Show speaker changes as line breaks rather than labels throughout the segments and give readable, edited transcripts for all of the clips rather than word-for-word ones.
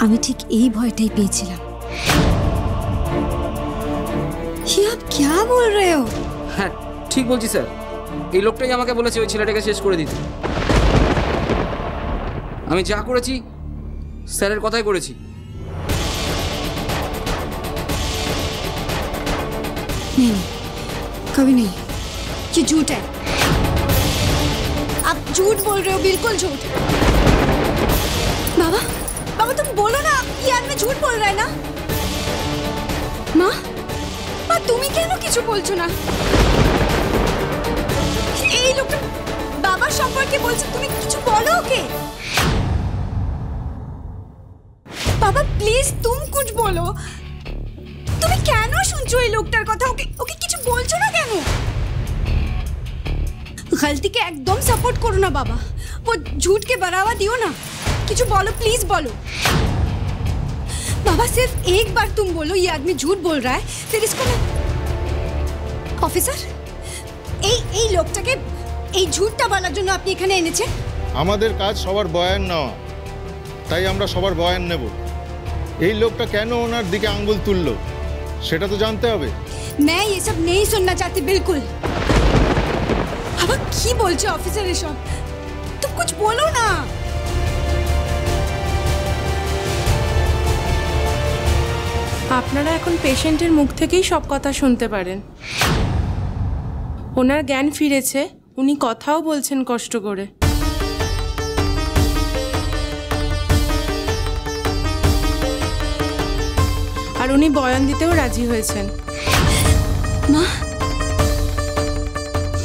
আমি ঠিক এই ভয়টাই পেয়েছিলাম। ये आप क्या बोल रहे हो?
হ্যাঁ ঠিক বলছি স্যার, এই লোকটাই আমাকে বলেছে ওই ছেলেটাকে শেষ করে দিতে। আমি যা করেছি স্যারের কথাই করেছি।
नहीं, कभी नहीं, ये झूठ है। आप झूठ बोल रहे हो, बिल्कुल झूठ। बाबा, बाबा तुम बोलो ना, ये आदमी झूठ बोल रहा है ना? माँ, माँ तुम्हें क्या नो किचु बोलছো না? এই লোকটা বাবার সম্পর্কে বলছে, তুমি কিছু বলো ওকে। বাবা প্লিজ तुम कुछ बोलो। তুমি কেন শুনছো এই লোকটার কথা? ওকে ওকে কিছু বলছো না কেন? गलती के एकदम सपोर्ट करो ना बाबा, वो झूठ के बढ़ावा दियो ना। কিছু बोलो प्लीज बोलो। बाबा सिर्फ एक बार तुम बोलो ये आदमी झूठ बोल रहा है, फिर इसको मैं ऑफिसर এই লোকটাকে এই ঝুটটা বলার জন্য আপনি এখানে এনেছেন?
আমাদের কাজ সবার বয়ান নেওয়া, তাই আমরা সবার বয়ান নেব। এই লোকটা কেন ওনার দিকে আঙ্গুল তুললো সেটা তো জানতে হবে।
मैं ये सब नहीं सुनना चाहती बिल्कुल। अब কি বলছো অফিসার এসব? तुम कुछ बोलो ना।
আপনারা এখন পেশেন্টের মুখ থেকেই সব কথা শুনতে পারেন। ওনার জ্ঞান ফিরেছে, উনি কথাও বলছেন কষ্ট করে। আর উনি বয়ান দিতেও রাজি হয়েছেন।
माँ,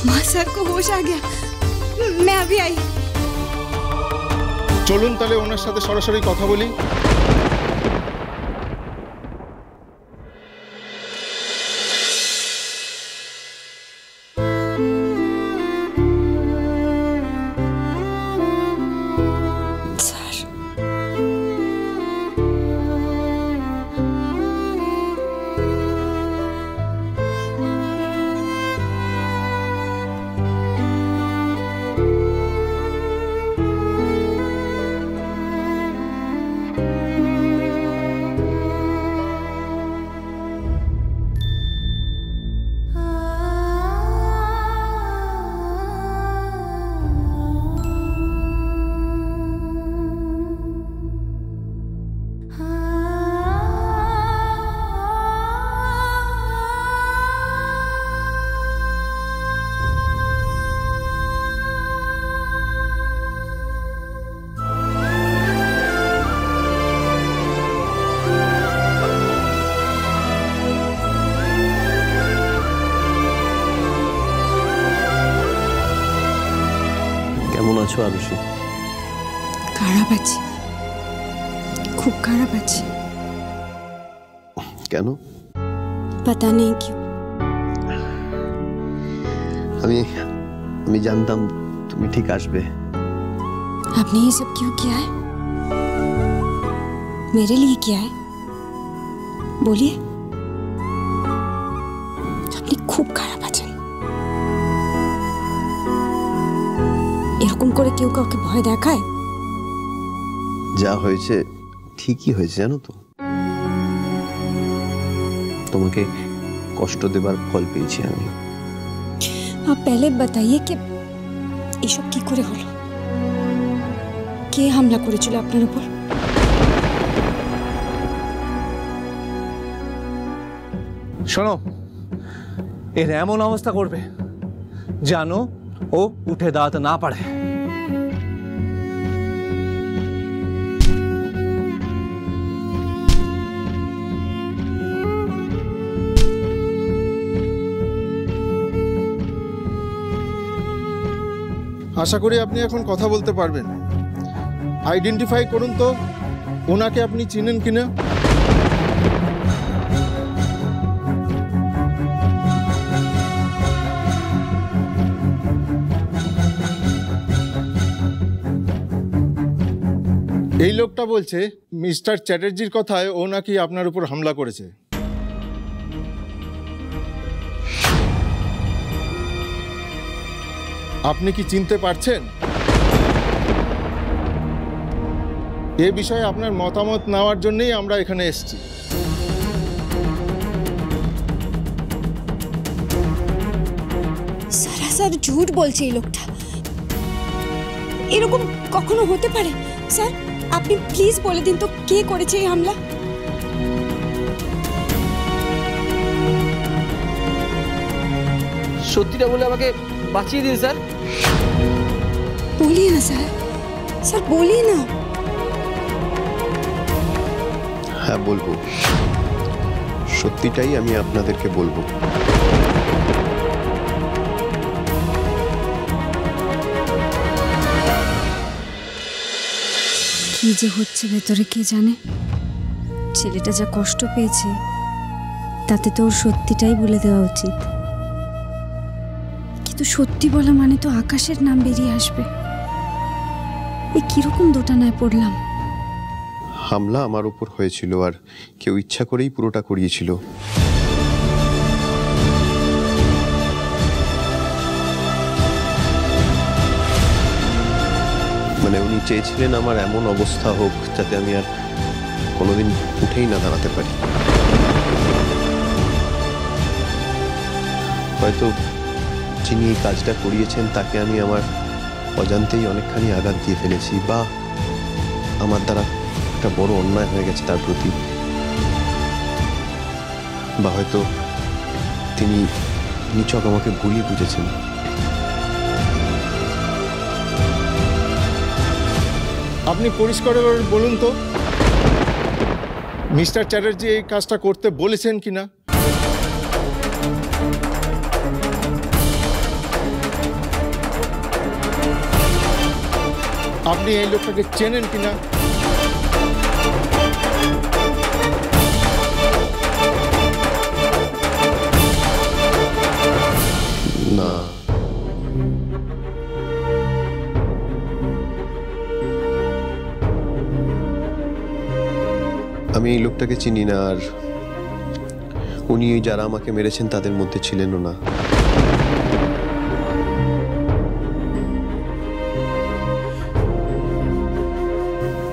माँ सर को होश आ गया, मैं अभी आई।
চলুন তাহলে ওনার সাথে সরাসরি কথা বলি।
আরুষি?
খারাপ আছি, খুব খারাপ আছি।
কেন?
पता नहीं क्यों।
আমি জানতাম তুমি ঠিক আসবে।
आपने ये सब क्यों किया है? मेरे लिए किया है? बोलिए। আপনি খুব খারাপ আছেন। এরকম করে কেউ কাউকে ভয় দেখায়?
যা হয়েছে ঠিকই হয়েছে জানো তো। তোমাকে কষ্ট দেবার ফল পেয়েছি আমি।
आप पहले बताइए कि এসব কি করে হলো? কে হামলা করেছিল আপনার উপর?
শোনো, এর এমন অবস্থা করবে জানো ও উঠে দাঁড়াতে না পারে।
আশা করি আপনি এখন কথা বলতে পারবেন। আইডেন্টিফাই করুন তো ওনাকে আপনি চিনেন কিনা। এই লোকটা বলছে মিস্টার চ্যাটার্জির কথায় ও নাকি আপনার উপর হামলা করেছে। আপনি কি চিনতে পারছেন? এ বিষয়ে আপনার মতামত নেওয়ার জন্যই আমরা এখানে এসেছি।
স্যার ঝুট বলছে এই লোকটা। এরকম কখনো হতে পারে? স্যার আপনি প্লিজ বলে দিন তো কে করেছে এই হামলা?
সত্যিটা বলে আমাকে বাঁচিয়ে দিন স্যার।
বলিয়ে না স্যার, স্যার বলিয়ে না।
হ্যাঁ বলবো, সত্যিটাই আমি আপনাদেরকে বলবো।
কি যে হচ্ছে ভেতরে কে জানে। ছেলেটা যা কষ্ট পেয়েছে তাতে তো ওর সত্যিটাই বলে দেওয়া উচিত। কিন্তু সত্যি বলা মানে তো আকাশের নাম বেরিয়ে আসবে। এ কিরকম দোটানায় পড়লাম।
হামলা আমার উপর হয়েছিল আর কেউ ইচ্ছা করেই পুরোটা করিয়েছিল। মানে উনি চেয়েছিলেন আমার এমন অবস্থা হোক যাতে আমি আর কোনোদিন উঠেই না দাঁড়াতে পারি। হয়তো যিনি এই কাজটা করিয়েছেন তাকে আমি আমার অজান্তেই অনেকখানি আঘাত দিয়ে ফেলেছি, বা আমার দ্বারা একটা বড় অন্যায় হয়ে গেছে তার প্রতি, বা হয়তো তিনি নিছক আমাকে ভুলই বুঝেছেন।
আপনি পরিষ্কার করে বলুন তো, মিস্টার চ্যাটার্জি এই কাজটা করতে বলেছেন কিনা? আপনি এই লোকটাকে চেনেন কিনা?
না, আমি এই লোকটাকে চিনি না, আর উনি যারা আমাকে মেরেছেন তাদের মধ্যে ছিলেনও না।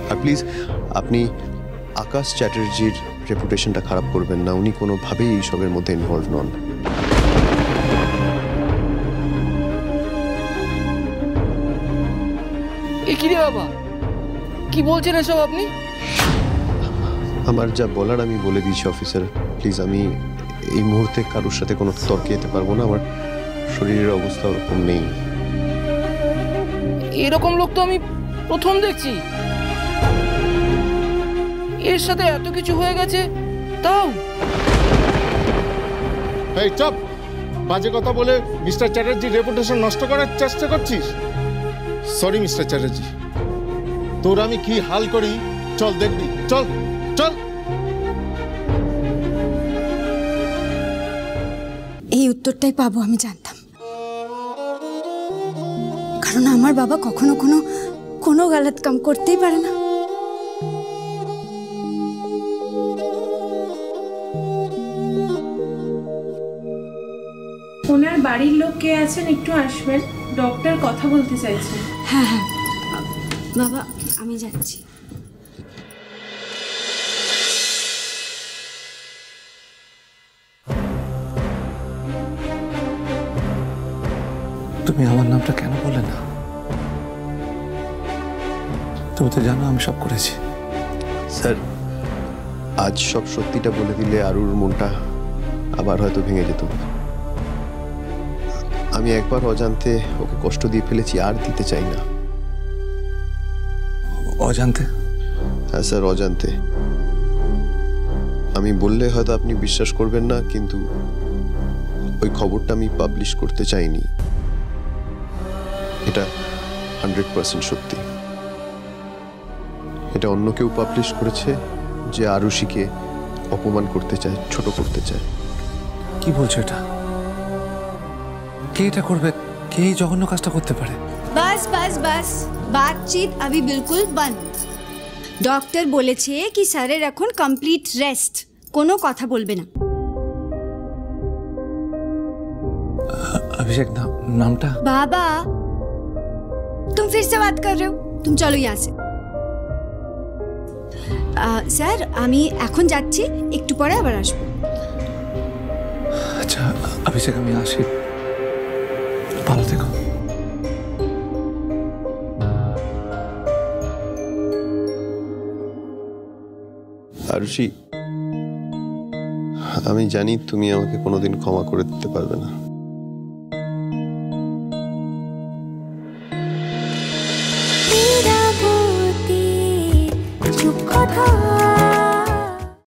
আর প্লিজ আপনি আকাশ চ্যাটার্জির রেপুটেশনটা খারাপ করবেন না। উনি কোনোভাবেই এইসবের মধ্যে ইনভলভ নন।
এ কি রে বাবা, কি বলছেন এসব আপনি?
আমার যা বলার আমি বলে দিয়েছি অফিসার। প্লিজ, আমি এই মুহূর্তে কারোর সাথে কোনো তর্কে যেতে পারবো না। আমার শরীরের অবস্থা ওরকম নেই।
এরকম লোক তো আমি প্রথম দেখছি। এর সাথে এত কিছু হয়ে গেছে তাও।
এই চপ, বাজে কথা বলে মিস্টার চ্যাটার্জির রেপুটেশন নষ্ট করার চেষ্টা করছিস? সরি মিস্টার চ্যাটার্জি, তোর আমি কি হাল করি চল দেখবি। চল চল।
এই উত্তরটাই পাবো আমি জানতাম, কারণ আমার বাবা কখনো কোনো গালাত কাম করতেই পারে না।
ওনার বাড়ির লোক কে আছেন একটু আসবেন, ডক্টর কথা বলতে চাইছেন।
হ্যাঁ বাবা আমি যাচ্ছি।
তুমি আমার নামটা কেন বলে না? তুমি তো জানো আমি সব করেছি।
স্যার, আজ সব সত্যিটা বলে দিলে আরুর মনটা আবার হয়তো ভেঙে যেত। আমি একবার অজান্তে ওকে কষ্ট দিয়ে ফেলেছি, আর দিতে চাই না।
অজান্তে?
হ্যাঁ স্যার, অজান্তে। আমি বললে হয়তো আপনি বিশ্বাস করবেন না, কিন্তু ওই খবরটা আমি পাবলিশ করতে চাইনি। এটা 100% সত্যি। এটা অন্য কেউ পাবলিশ করেছে যে আরুষিকে অপমান করতে চায়, ছোট করতে চায়।
কি বলছো এটা? কে এটা করবে? কে এই জঘন্য কাজটা করতে পারে?
বাস বাস বাস, বাতচিত अभी बिल्कुल बंद। ডক্টর বলেছে কি স্যারের এখন কমপ্লিট রেস্ট, কোনো কথা বলবে না।
अभिषेक नामटा?
बाबा तुम फिर से बात कर रहे हो? तुम चलो यहाँ से। স্যার আমি এখন যাচ্ছি, একটু পরে আবার আসবো।
আচ্ছা অভিষেক, আমি আসি, ভালো থেকো।
আরুষি, আমি জানি তুমি আমাকে কোনোদিন ক্ষমা করে দিতে পারবে না।
কথা